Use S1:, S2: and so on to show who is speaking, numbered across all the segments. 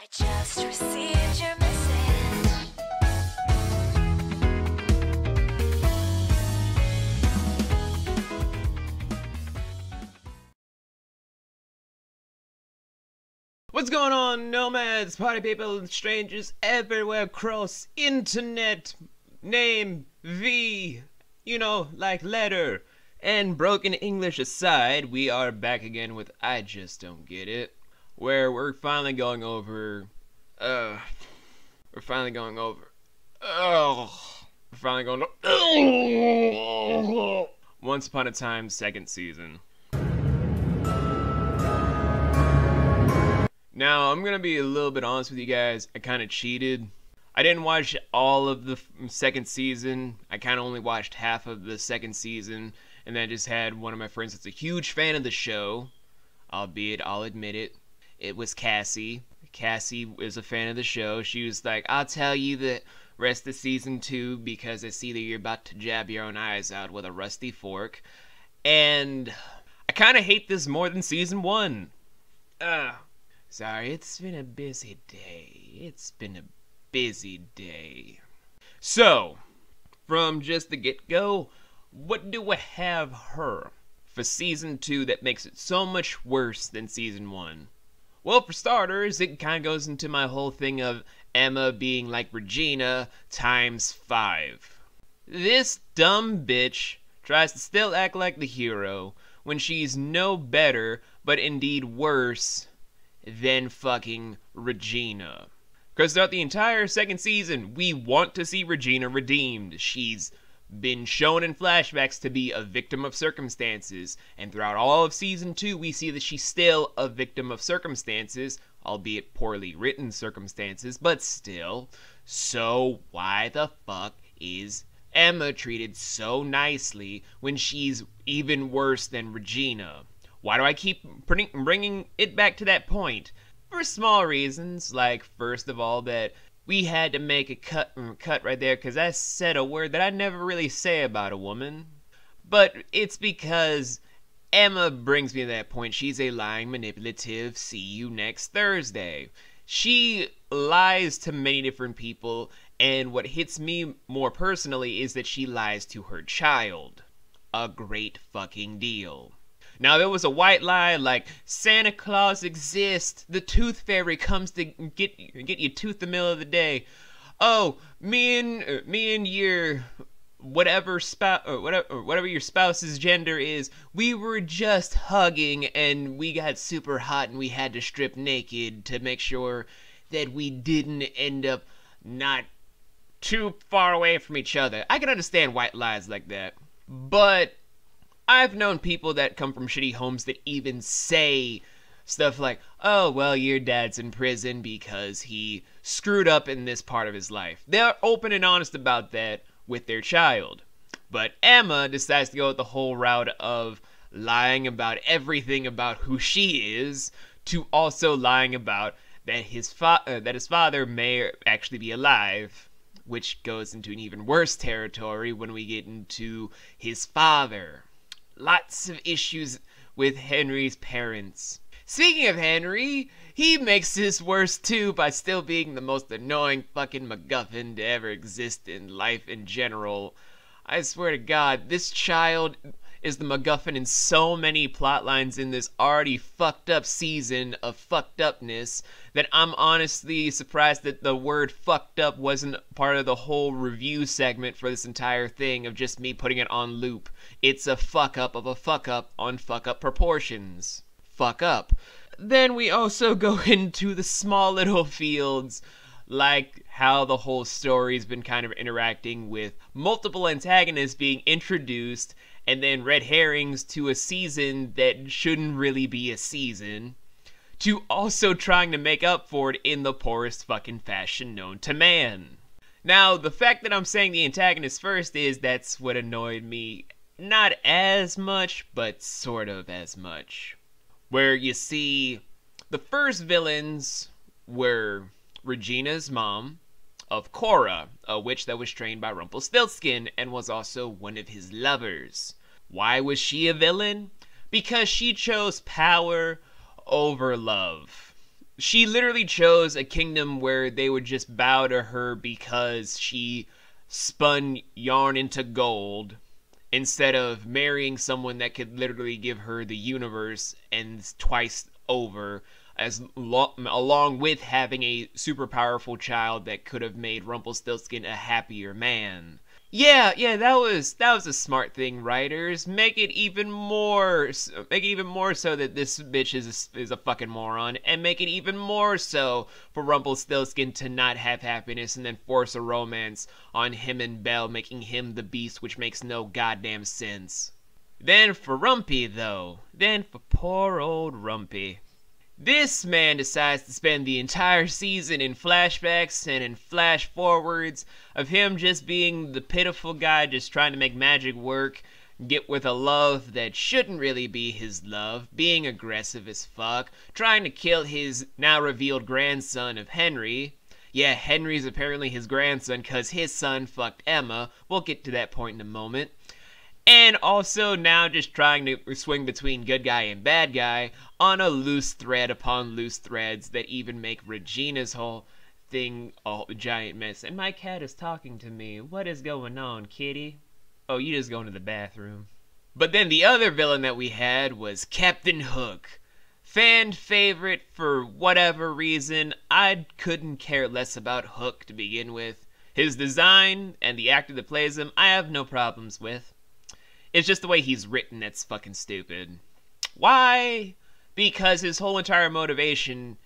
S1: I just received your message.
S2: What's going on, nomads, party people, and strangers everywhere across internet? Name, V, like letter. And broken English aside, we are back again with I Just Don't Get It, where we're finally going over, Once Upon a Time, second season. Now, I'm gonna be a little bit honest with you guys. I kind of cheated. I didn't watch all of the second season. I kind of only watched half of the second season, and then I just had one of my friends that's a huge fan of the show, albeit I'll admit it. It was Cassie. Cassie is a fan of the show. She was like, I'll tell you the rest of season 2 because I see that you're about to jab your own eyes out with a rusty fork. And I kind of hate this more than season 1. Sorry, it's been a busy day. So, from just the get-go, what do I have her for season 2 that makes it so much worse than season 1? Well, for starters, it kind of goes into my whole thing of Emma being like Regina times 5. This dumb bitch tries to still act like the hero when she's no better, but indeed worse than fucking Regina. Because throughout the entire second season, we want to see Regina redeemed. She's been shown in flashbacks to be a victim of circumstances, and throughout all of season 2, we see that she's still a victim of circumstances, albeit poorly written circumstances, but still. So why the fuck is Emma treated so nicely when she's even worse than Regina? Why do I keep bringing it back to that point? For small reasons, like first of all that we had to make a cut right there because I said a word that I never really say about a woman. But it's because Emma brings me to that point. She's a lying, manipulative, see you next Thursday. She lies to many different people, and what hits me more personally is that she lies to her child. A great fucking deal. Now, there was a white lie like, Santa Claus exists, the tooth fairy comes to get your tooth the middle of the day. Oh, me and your whatever your spouse's gender is, we were just hugging and we got super hot and we had to strip naked to make sure that we didn't end up not too far away from each other. I can understand white lies like that, but I've known people that come from shitty homes that even say stuff like, oh, well, your dad's in prison because he screwed up in this part of his life. They're open and honest about that with their child. But Emma decides to go with the whole route of lying about everything about who she is, to also lying about that his father may actually be alive, which goes into an even worse territory when we get into his father. Lots of issues with Henry's parents. Speaking of Henry, he makes this worse too by still being the most annoying fucking MacGuffin to ever exist in life in general. I swear to God, this child is the MacGuffin in so many plot lines in this already fucked up season of fucked upness that I'm honestly surprised that the word fucked up wasn't part of the whole review segment for this entire thing of just me putting it on loop. It's a fuck up of a fuck up on fuck up proportions. Fuck up. Then we also go into the small little fields, like how the whole story's been kind of interacting with multiple antagonists being introduced, and then red herrings to a season that shouldn't really be a season, to also trying to make up for it in the poorest fucking fashion known to man. Now, the fact that I'm saying the antagonist first is that's what annoyed me not as much, but sort of as much. Where you see, the first villains were Regina's mom, of Cora, a witch that was trained by Rumpelstiltskin and was also one of his lovers. Why was she a villain? Because she chose power over love. She literally chose a kingdom where they would just bow to her because she spun yarn into gold instead of marrying someone that could literally give her the universe and twice over, along with having a super powerful child that could have made Rumpelstiltskin a happier man. Yeah, that was a smart thing, writers. Make it even more so that this bitch is a fucking moron, and make it even more so for Rumpelstiltskin to not have happiness and then force a romance on him and Belle, making him the beast, which makes no goddamn sense. Then for Rumpy, though. Then for poor old Rumpy. This man decides to spend the entire season in flashbacks and in flash forwards of him just being the pitiful guy just trying to make magic work, get with a love that shouldn't really be his love, being aggressive as fuck, trying to kill his now revealed grandson of Henry. Yeah, Henry's apparently his grandson because his son fucked Emma. We'll get to that point in a moment. And also now just trying to swing between good guy and bad guy on a loose thread upon loose threads that even make Regina's whole thing a giant mess. And my cat is talking to me. What is going on, kitty? Oh, you just going to the bathroom. But then the other villain that we had was Captain Hook. Fan favorite for whatever reason. I couldn't care less about Hook to begin with. His design and the actor that plays him, I have no problems with. It's just the way he's written that's fucking stupid. Why? Because his whole entire motivation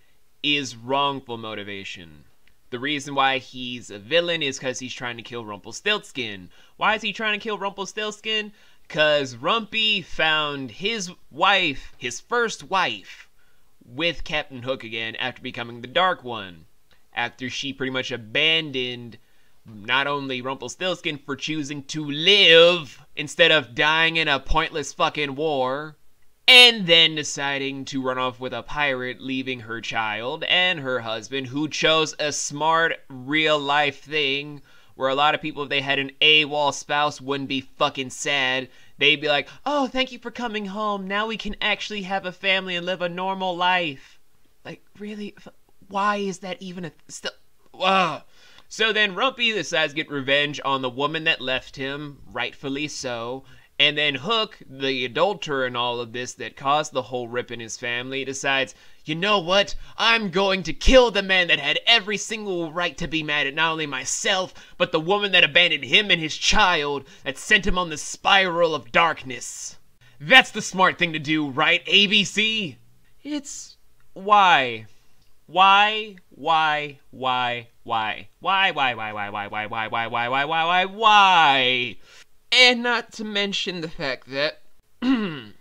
S2: is wrongful motivation. The reason why he's a villain is because he's trying to kill Rumpelstiltskin. Why is he trying to kill Rumpelstiltskin? Because Rumpy found his wife, his first wife, with Captain Hook again after becoming the Dark One. After she pretty much abandoned not only Rumpelstiltskin for choosing to live instead of dying in a pointless fucking war, and then deciding to run off with a pirate, leaving her child and her husband, who chose a smart, real-life thing, where a lot of people, if they had an AWOL spouse, wouldn't be fucking sad. They'd be like, oh, thank you for coming home. Now we can actually have a family and live a normal life. Like, really? Why is that even a... still... Ugh. So then Rumpy decides to get revenge on the woman that left him, rightfully so. And then Hook, the adulterer in all of this that caused the whole rip in his family, decides, you know what? I'm going to kill the man that had every single right to be mad at not only myself, but the woman that abandoned him and his child, that sent him on the spiral of darkness. That's the smart thing to do, right, ABC? It's... why? Why? And not to mention the fact that I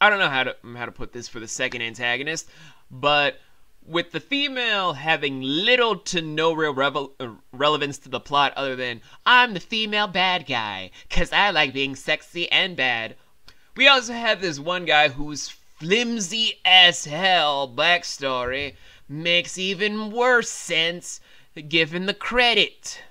S2: don't know how to put this for the second antagonist, but with the female having little to no real relevance to the plot other than I'm the female bad guy cuz I like being sexy and bad. We also have this one guy whose flimsy as hell backstory makes even worse sense given the credit.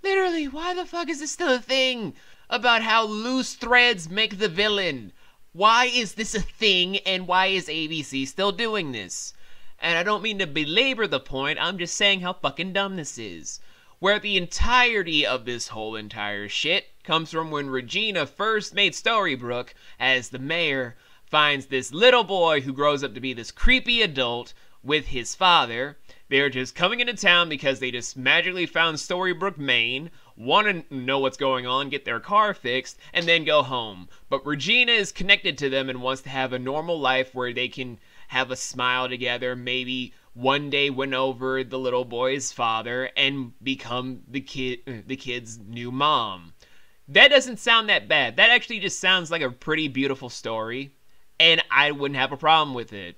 S2: Literally, why the fuck is this still a thing? About how loose threads make the villain. Why is this a thing, and why is ABC still doing this? And I don't mean to belabor the point, I'm just saying how fucking dumb this is. Where the entirety of this whole entire shit comes from when Regina first made Storybrooke as the mayor finds this little boy who grows up to be this creepy adult with his father. They're just coming into town because they just magically found Storybrooke, Maine, want to know what's going on, get their car fixed, and then go home. But Regina is connected to them and wants to have a normal life where they can have a smile together, maybe one day win over the little boy's father and become the kid's new mom. That doesn't sound that bad. That actually just sounds like a pretty beautiful story, and I wouldn't have a problem with it.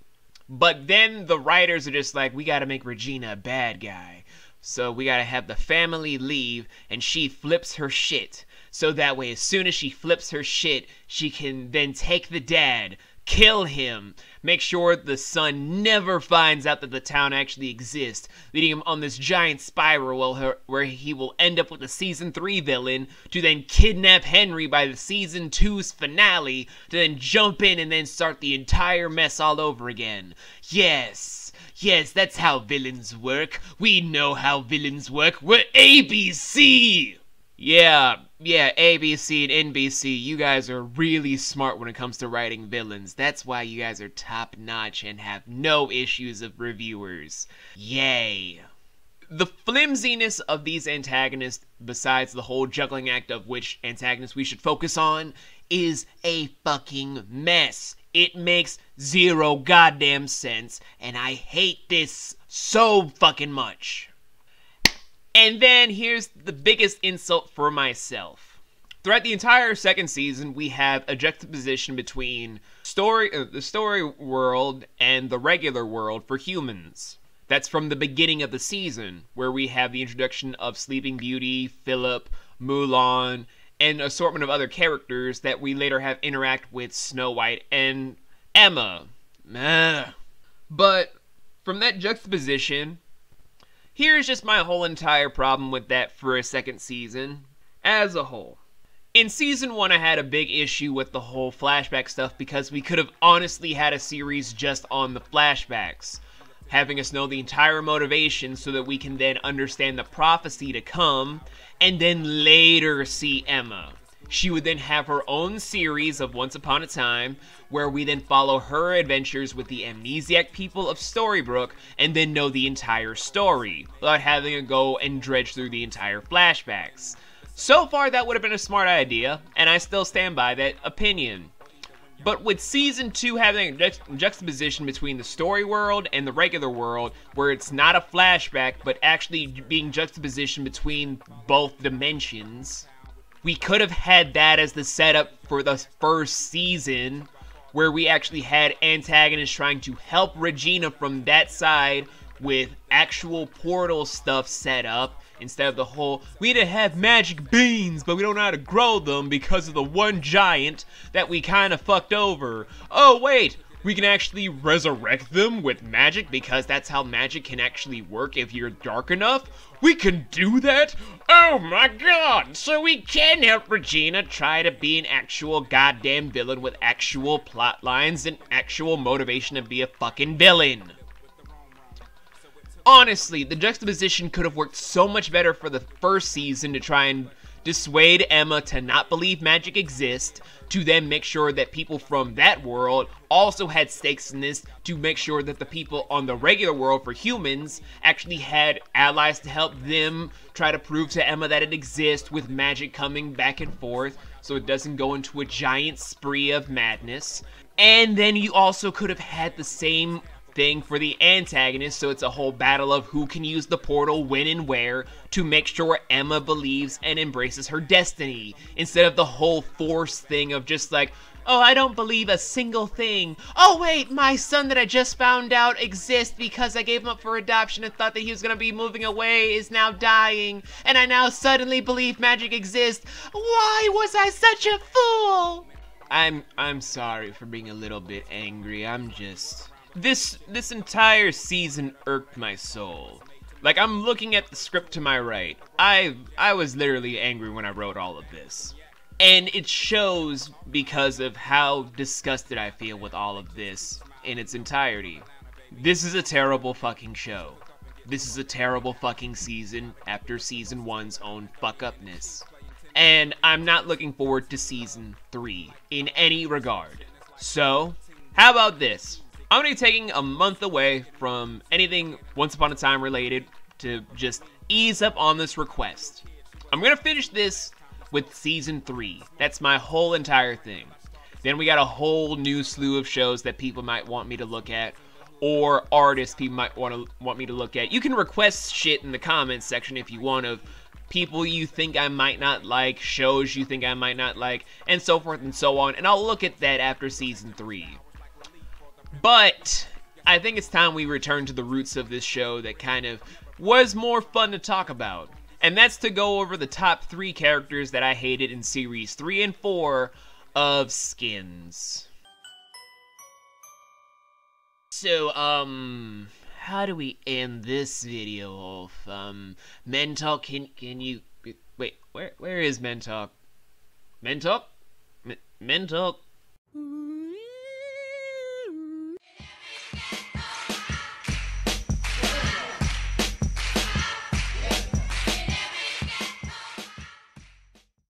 S2: But then the writers are just like, we gotta make Regina a bad guy. So we gotta have the family leave and she flips her shit. So that way, as soon as she flips her shit, she can then take the dad, kill him, make sure the son never finds out that the town actually exists, leading him on this giant spiral where he will end up with the season 3 villain to then kidnap Henry by the season 2's finale to then jump in and then start the entire mess all over again. Yes, Yes, that's how villains work. We know how villains work. We're ABC! Yeah, ABC and NBC, you guys are really smart when it comes to writing villains. That's why you guys are top-notch and have no issues of reviewers. Yay. The flimsiness of these antagonists, besides the whole juggling act of which antagonist we should focus on, is a fucking mess. It makes zero goddamn sense, and I hate this so fucking much. And then here's the biggest insult for myself. Throughout the entire second season, we have a juxtaposition between the story world and the regular world for humans. That's from the beginning of the season, where we have the introduction of Sleeping Beauty, Philip, Mulan, and an assortment of other characters that we later have interact with Snow White and Emma. But from that juxtaposition, here's just my whole entire problem with that for a second season as a whole. In season 1, I had a big issue with the whole flashback stuff because we could have honestly had a series just on the flashbacks, having us know the entire motivation so that we can then understand the prophecy to come, and then later see Emma. She would then have her own series of Once Upon a Time, where we then follow her adventures with the amnesiac people of Storybrooke, and then know the entire story, without having to go and dredge through the entire flashbacks. So far, that would have been a smart idea, and I still stand by that opinion. But with Season 2 having a juxtaposition between the story world and the regular world, where it's not a flashback, but actually being juxtaposition between both dimensions, we could have had that as the setup for the first season, where we actually had antagonists trying to help Regina from that side with actual portal stuff set up, instead of the whole, we need to have magic beans, but we don't know how to grow them because of the one giant that we kind of fucked over. Oh wait, we can actually resurrect them with magic because that's how magic can actually work if you're dark enough? We can do that? Oh my god! So we can help Regina try to be an actual goddamn villain with actual plot lines and actual motivation to be a fucking villain. Honestly, the juxtaposition could have worked so much better for the first season to try and dissuade Emma to not believe magic exists, to then make sure that people from that world also had stakes in this, to make sure that the people on the regular world for humans actually had allies to help them try to prove to Emma that it exists, with magic coming back and forth so it doesn't go into a giant spree of madness. And then you also could have had the same thing for the antagonist, so it's a whole battle of who can use the portal when and where to make sure Emma believes and embraces her destiny, instead of the whole force thing of just like, oh, I don't believe a single thing. Oh wait, my son that I just found out exists because I gave him up for adoption and thought that he was gonna be moving away is now dying, and I now suddenly believe magic exists. Why was I such a fool? I'm sorry for being a little bit angry. I'm just... This entire season irked my soul. Like, I'm looking at the script to my right. I was literally angry when I wrote all of this. And it shows because of how disgusted I feel with all of this in its entirety. This is a terrible fucking show. This is a terrible fucking season after season 1's own fuck-upness. And I'm not looking forward to season 3 in any regard. So, how about this? I'm going to be taking a month away from anything Once Upon a Time related to just ease up on this request. I'm going to finish this with season 3. That's my whole entire thing. Then we got a whole new slew of shows that people might want me to look at, or artists people might want me to look at. You can request shit in the comments section if you want, of people you think I might not like, shows you think I might not like, and so forth and so on, and I'll look at that after season 3. But I think it's time we return to the roots of this show that kind of was more fun to talk about. And that's to go over the top 3 characters that I hated in series 3 and 4 of Skins. So, how do we end this video off? Mentalk, can you... Wait, where is Mentalk? Mentalk? Mentalk?